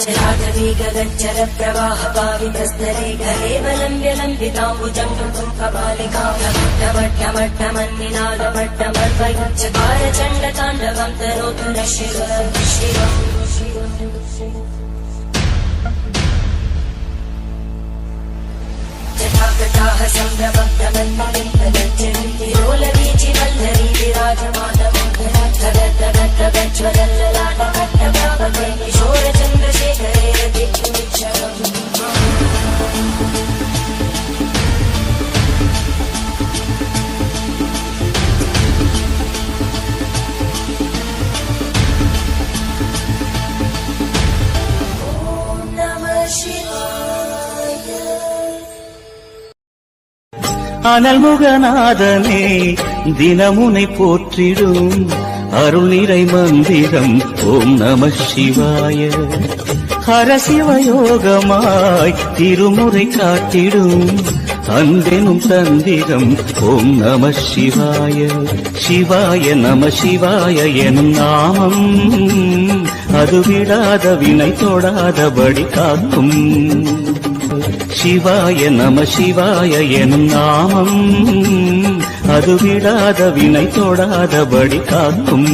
गगनचर प्रवाह पावितस्तरे गलेवलम्ब्य लम्बिताम्बुजं कपालिकामट्टमट्टमट्टमन्निनादमट्टमर्वयुच्चकार चण्डताण्डवं तनोतु न शिव जटाकटाः सम्भ्रमब्धमन्मलिन्दगज्जन्तिरोलवीचि वल्लरी विराजमानमङ्गलज्ज्वलल्ललाटकट्टभावके किशोरचन्द्रशेखरे रतिक्षुमिच्छरम् அனல்முகநாதனே தினமுனை போற்றிடும் அருள் நிறை மந்திரம் ஓம் நம சிவாய. ஹரசிவயோகமாய் திருமுறை காட்டிடும் அன்பெனும் தந்திரம் ஓம் நம சிவாய. சிவாய நம சிவாய எனும் நாமம் அது விடாத வினை தொடாதபடி காக்கும். சிவாய நம சிவாய எனும் நாமம் அது விடாத வினை தொடாதபடி காக்கும்.